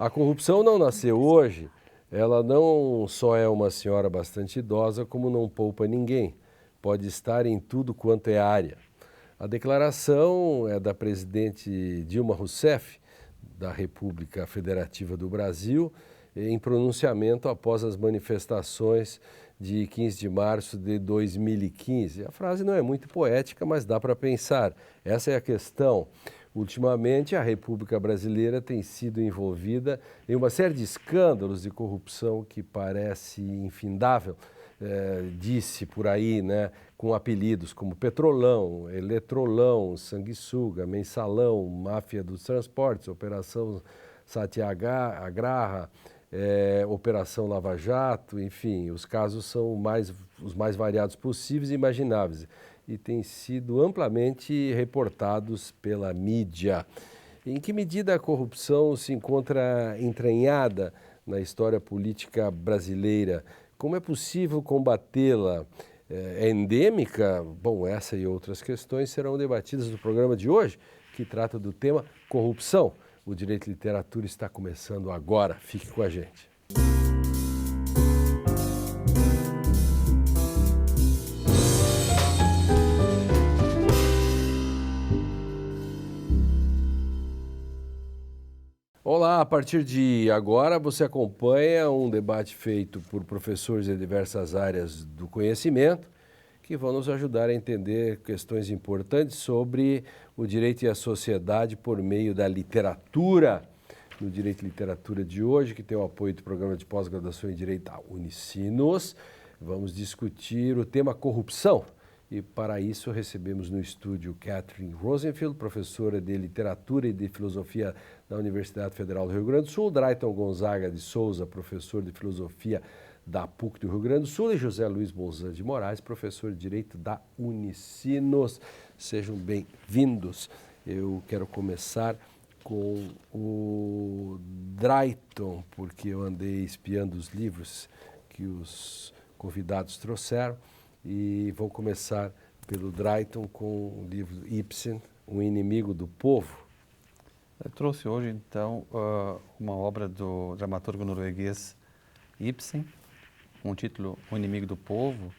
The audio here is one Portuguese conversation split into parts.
A corrupção não nasceu hoje, ela não só é uma senhora bastante idosa, como não poupa ninguém. Pode estar em tudo quanto é área. A declaração é da presidente Dilma Rousseff, da República Federativa do Brasil, em pronunciamento após as manifestações de 15 de março de 2015. A frase não é muito poética, mas dá para pensar. Essa é a questão. Ultimamente, a República Brasileira tem sido envolvida em uma série de escândalos de corrupção que parece infindável. Disse por aí, né, com apelidos como Petrolão, Eletrolão, Sanguessuga, Mensalão, Máfia dos Transportes, Operação Satyagraha, Operação Lava Jato, enfim, os casos são os mais variados possíveis e imagináveis e têm sido amplamente reportados pela mídia. Em que medida a corrupção se encontra entranhada na história política brasileira? Como é possível combatê-la? É endêmica? Bom, essa e outras questões serão debatidas no programa de hoje, que trata do tema corrupção. O Direito e Literatura está começando agora. Fique com a gente. Olá, a partir de agora você acompanha um debate feito por professores de diversas áreas do conhecimento que vão nos ajudar a entender questões importantes sobre o direito e a sociedade por meio da literatura. No Direito e Literatura de hoje, que tem o apoio do Programa de Pós-Graduação em Direito da Unicinos, vamos discutir o tema corrupção. E para isso recebemos no estúdio Catherine Rosenfield, professora de Literatura e de Filosofia da Universidade Federal do Rio Grande do Sul, Drayton Gonzaga de Souza, professor de Filosofia da PUC do Rio Grande do Sul, e José Luiz Bolzan de Moraes, professor de Direito da Unicinos. Sejam bem-vindos. Eu quero começar com o Drayton, porque eu andei espiando os livros que os convidados trouxeram. E vou começar pelo Drayton com o livro Ibsen, Um Inimigo do Povo. Eu trouxe hoje, então, uma obra do dramaturgo norueguês Ibsen, com o título O Inimigo do Povo.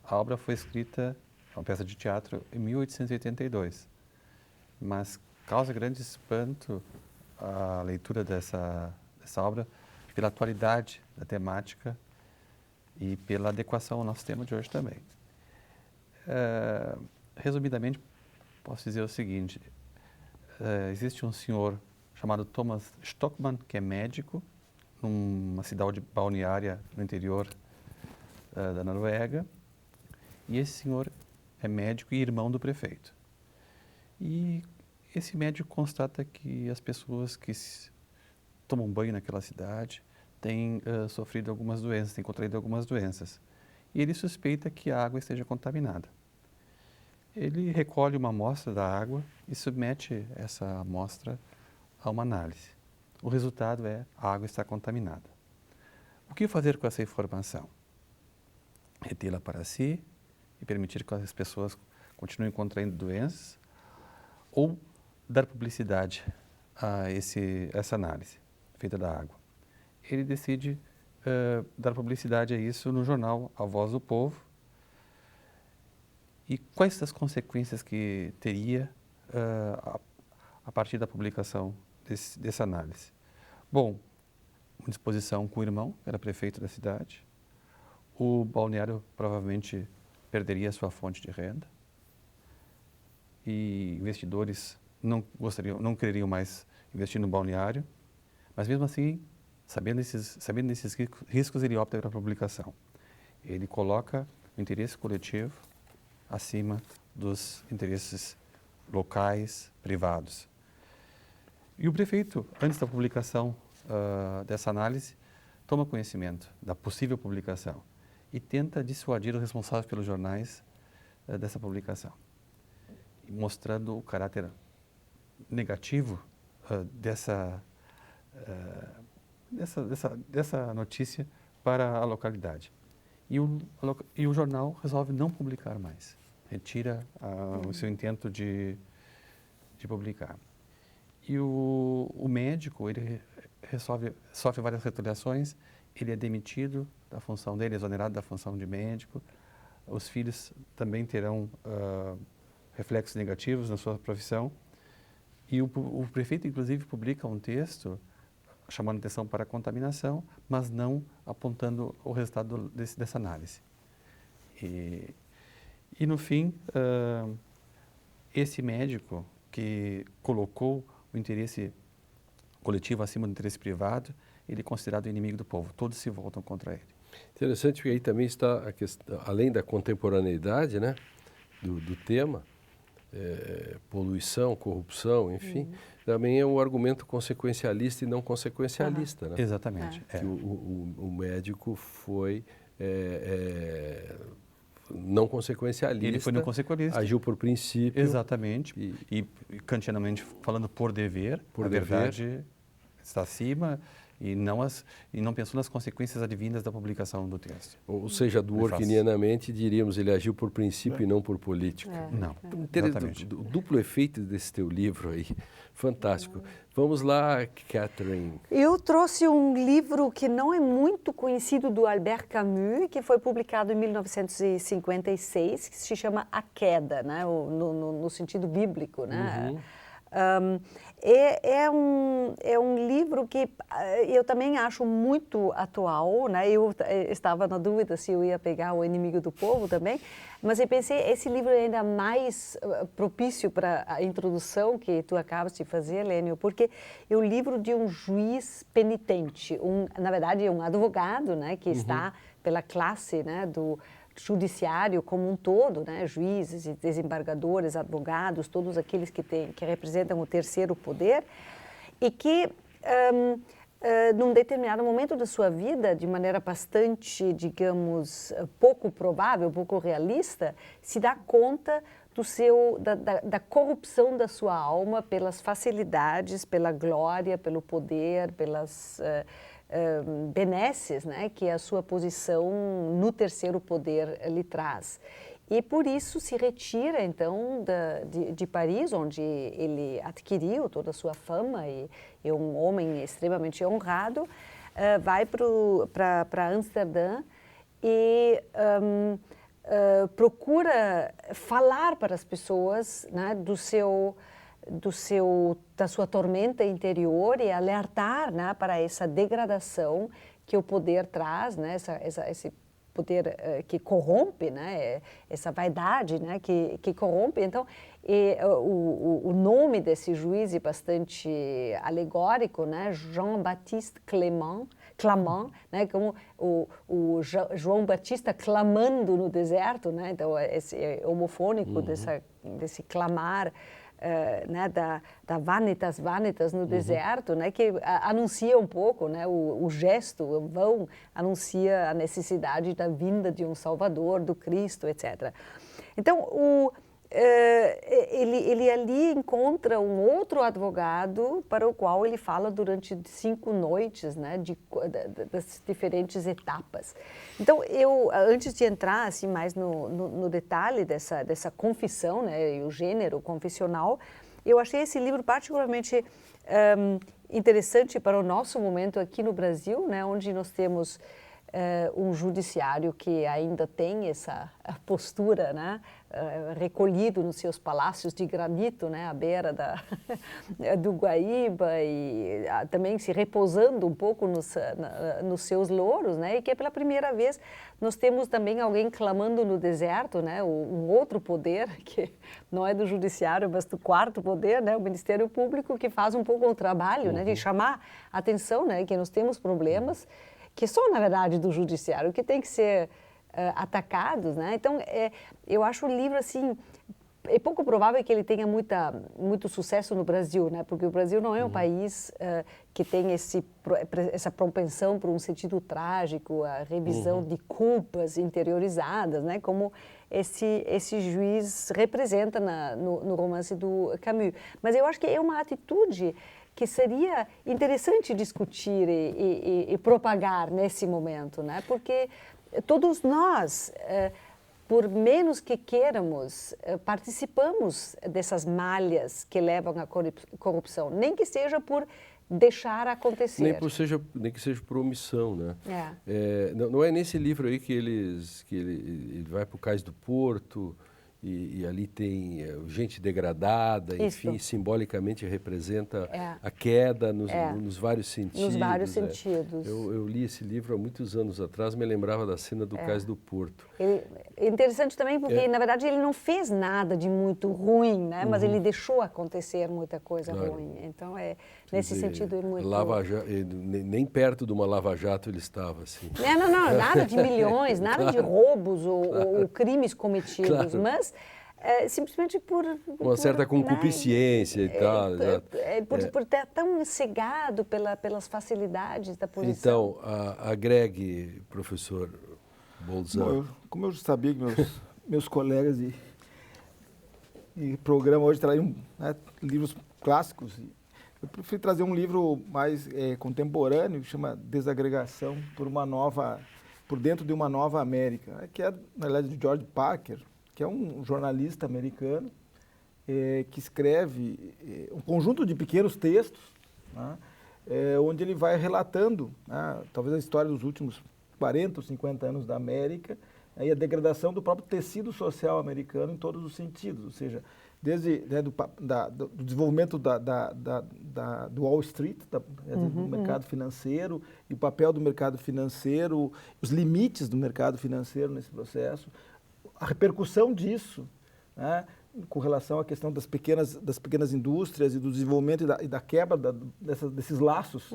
A obra foi escrita, uma peça de teatro, em 1882, mas causa grande espanto a leitura dessa obra pela atualidade da temática e pela adequação ao nosso tema de hoje também. Resumidamente, posso dizer o seguinte: existe um senhor chamado Thomas Stockmann, que é médico, numa cidade balneária no interior da Noruega, e esse senhor é médico e irmão do prefeito. E esse médico constata que as pessoas que tomam banho naquela cidade têm sofrido algumas doenças, têm contraído algumas doenças. E ele suspeita que a água esteja contaminada. Ele recolhe uma amostra da água e submete essa amostra a uma análise. O resultado é: a água está contaminada. O que fazer com essa informação? Retê-la para si e permitir que as pessoas continuem contraindo doenças, ou dar publicidade a essa análise feita da água? Ele decide dar publicidade a isso no jornal A Voz do Povo. E quais as consequências que teria a partir da publicação dessa análise? Bom, uma disposição com o irmão, que era prefeito da cidade. O balneário provavelmente perderia sua fonte de renda. E investidores não quereriam mais investir no balneário. Mas mesmo assim, sabendo desses riscos, ele opta pela publicação. Ele coloca o interesse coletivo acima dos interesses locais, privados. E o prefeito, antes da publicação dessa análise, toma conhecimento da possível publicação e tenta dissuadir os responsáveis pelos jornais dessa publicação, mostrando o caráter negativo dessa notícia para a localidade. E o jornal resolve não publicar mais, retira o seu intento de publicar. E o médico, ele sofre várias retaliações, ele é demitido da função dele, exonerado da função de médico. Os filhos também terão reflexos negativos na sua profissão. E o prefeito, inclusive, publica um texto chamando atenção para a contaminação, mas não apontando o resultado dessa análise. E no fim, esse médico que colocou o interesse coletivo acima do interesse privado, ele é considerado inimigo do povo. Todos se voltam contra ele. Interessante, porque aí também está a questão, além da contemporaneidade, né, do tema, poluição, corrupção, enfim, também é um argumento consequencialista e não consequencialista. Né? Exatamente. Que o médico foi não consequencialista. Ele foi não consequencialista. Agiu por princípio. Exatamente. E kantianamente falando por dever, a verdade está acima e não pensou nas consequências advindas da publicação do texto. Ou seja, dworkinianamente diríamos, ele agiu por princípio e não por política. Não, exatamente. O duplo efeito desse teu livro aí, fantástico. Vamos lá, Catherine. Eu trouxe um livro que não é muito conhecido do Albert Camus, que foi publicado em 1956, que se chama A Queda, né? No sentido bíblico, né? É um livro que eu também acho muito atual, né? Eu estava na dúvida se eu ia pegar O Inimigo do Povo também, mas eu pensei, esse livro é ainda mais propício para a introdução que tu acabas de fazer, Lênio, porque é o livro de um juiz penitente, na verdade é um advogado, né? Que está pela classe, né? Do judiciário como um todo, né? Juízes, desembargadores, advogados, todos aqueles que representam o terceiro poder e que, num determinado momento da sua vida, de maneira bastante, digamos, pouco provável, pouco realista, se dá conta da corrupção da sua alma pelas facilidades, pela glória, pelo poder, pelas benesses, né, que a sua posição no terceiro poder lhe traz. E por isso se retira, então, de Paris, onde ele adquiriu toda a sua fama e é um homem extremamente honrado, vai para Amsterdã e procura falar para as pessoas, né, da sua tormenta interior e alertar, né, para essa degradação que o poder traz, né, esse poder que corrompe, né, essa vaidade, né, que corrompe. Então, o nome desse juiz é bastante alegórico, né, Jean-Baptiste Clamant, né, como o João Batista clamando no deserto, né, então esse é homofônico desse clamar, né, da vanitas no deserto, né, que anuncia um pouco, né, o gesto, o vão, anuncia a necessidade da vinda de um Salvador, do Cristo, etc. Então, ele ali encontra um outro advogado para o qual ele fala durante 5 noites, né, das diferentes etapas. Então, antes de entrar assim, mais no detalhe dessa confissão, né, e o gênero confessional, eu achei esse livro particularmente interessante para o nosso momento aqui no Brasil, né, onde nós temos um judiciário que ainda tem essa postura, né, recolhido nos seus palácios de granito, né, à beira do Guaíba e também se repousando um pouco nos seus louros, né, e que pela primeira vez nós temos também alguém clamando no deserto, né, um outro poder que não é do judiciário, mas do quarto poder, né, o Ministério Público, que faz um pouco o trabalho, né, de chamar a atenção, né, que nós temos problemas que são, na verdade, do judiciário, que tem que ser atacados, né? Então, eu acho o livro, assim, é pouco provável que ele tenha muito sucesso no Brasil, né? Porque o Brasil não é um país que tem essa propensão por um sentido trágico, a revisão de culpas interiorizadas, né? Como esse juiz representa no romance do Camus. Mas eu acho que é uma atitude que seria interessante discutir e propagar nesse momento, né? Porque todos nós, por menos que queiramos, participamos dessas malhas que levam à corrupção, nem que seja por deixar acontecer. Nem que seja por omissão, né? É. Não é nesse livro aí que ele vai para o Cais do Porto e ali tem gente degradada, enfim, simbolicamente representa a queda nos vários sentidos. Nos vários sentidos. Eu li esse livro há muitos anos atrás, me lembrava da cena do Cais do Porto. É interessante também porque, na verdade, ele não fez nada de muito ruim, né? Mas ele deixou acontecer muita coisa ruim. Então, nesse sentido, é muito... Nem perto de uma lava-jato ele estava, assim. Não, nada de milhões, nada de roubos ou crimes cometidos, mas simplesmente por... Uma certa concupiscência e tal. Por estar tão cegado pelas facilidades da posição. Então, agregue, professor Bolzan. Como eu sabia que meus colegas de programa hoje traziam livros clássicos, eu preferi trazer um livro mais contemporâneo, que chama Desagregação por dentro de uma nova América, que é, na verdade, de George Packer, que é um jornalista americano que escreve um conjunto de pequenos textos, né, onde ele vai relatando, talvez a história dos últimos 40 ou 50 anos da América e a degradação do próprio tecido social americano em todos os sentidos, ou seja, desde do desenvolvimento do Wall Street, do mercado financeiro, e o papel do mercado financeiro, os limites do mercado financeiro nesse processo, a repercussão disso, né, com relação à questão das pequenas indústrias e do desenvolvimento e da quebra desses laços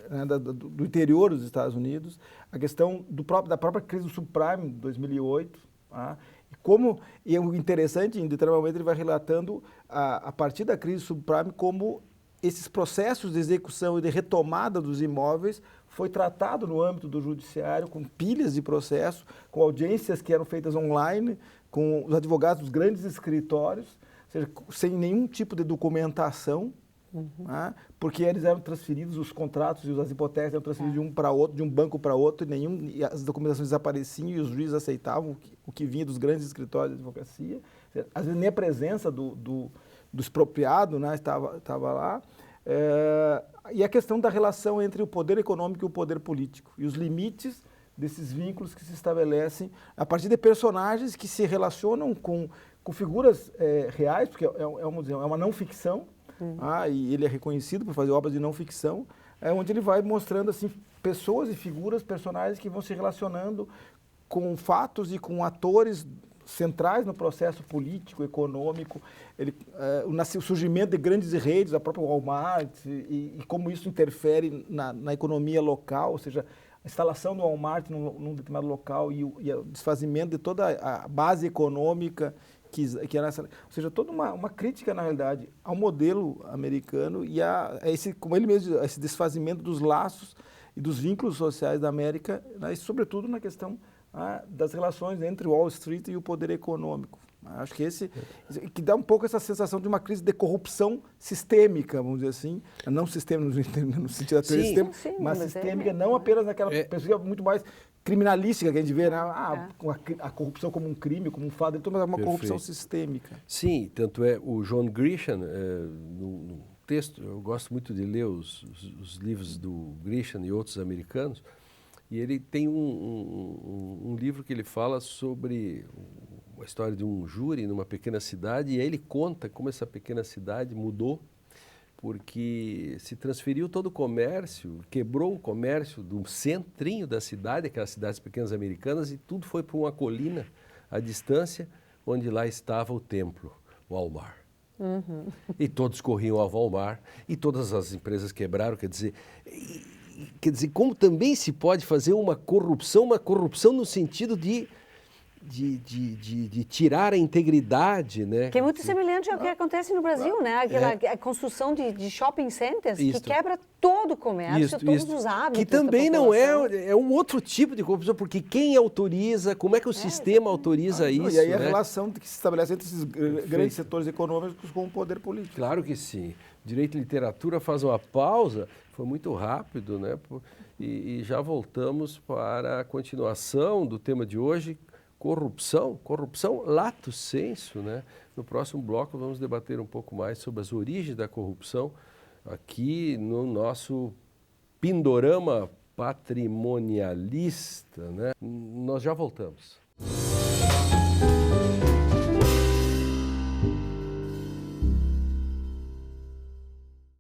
né, do interior dos Estados Unidos, a questão da própria crise do subprime de 2008, e o interessante, em determinado momento, ele vai relatando, a partir da crise subprime, como esses processos de execução e de retomada dos imóveis foi tratado no âmbito do judiciário, com pilhas de processo, com audiências que eram feitas online, com os advogados dos grandes escritórios, ou seja, sem nenhum tipo de documentação, porque eles eram transferidos, os contratos e as hipotecas eram transferidos de um para outro, de um banco para outro, e as documentações desapareciam e os juízes aceitavam o que vinha dos grandes escritórios de advocacia. Às vezes nem a presença do expropriado, né, estava lá. E a questão da relação entre o poder econômico e o poder político, e os limites desses vínculos que se estabelecem a partir de personagens que se relacionam com figuras reais, porque é uma não ficção, e ele é reconhecido por fazer obras de não ficção, onde ele vai mostrando assim, pessoas e figuras, personagens que vão se relacionando com fatos e com atores centrais no processo político, econômico, o surgimento de grandes redes, a própria Walmart, e como isso interfere na economia local, ou seja, a instalação do Walmart num determinado local e o desfazimento de toda a base econômica que era essa, ou seja, toda uma crítica, na realidade, ao modelo americano e como ele mesmo diz, esse desfazimento dos laços e dos vínculos sociais da América, né, e sobretudo na questão das relações entre Wall Street e o poder econômico. Acho que que dá um pouco essa sensação de uma crise de corrupção sistêmica, vamos dizer assim, não sistêmica no sentido da teoria sistêmica, mas sistêmica, não apenas naquela perspectiva muito mais criminalística que a gente vê, né? A corrupção como um crime, como um fato, mas é uma corrupção sistêmica. Sim, tanto é o John Grisham, no texto, eu gosto muito de ler os livros do Grisham e outros americanos, e ele tem um livro que ele fala sobre a história de um júri numa pequena cidade, e aí ele conta como essa pequena cidade mudou, porque se transferiu todo o comércio, quebrou o comércio do centrinho da cidade, aquelas cidades pequenas americanas, e tudo foi para uma colina à distância, onde lá estava o templo, Walmart. E todos corriam ao Walmart, e todas as empresas quebraram, quer dizer, como também se pode fazer uma corrupção no sentido de tirar a integridade, né? Que é muito semelhante ao que acontece no Brasil, né? A construção de shopping centers que quebra todo o comércio, todos os hábitos. Que também não é um outro tipo de corrupção, porque quem autoriza, como é que o sistema autoriza isso? E aí a relação que se estabelece entre esses grandes setores econômicos com o poder político. Claro que sim. Direito e literatura faz uma pausa, foi muito rápido, né? E já voltamos para a continuação do tema de hoje, corrupção lato sensu, né? No próximo bloco vamos debater um pouco mais sobre as origens da corrupção aqui no nosso Pindorama Patrimonialista, né? Nós já voltamos.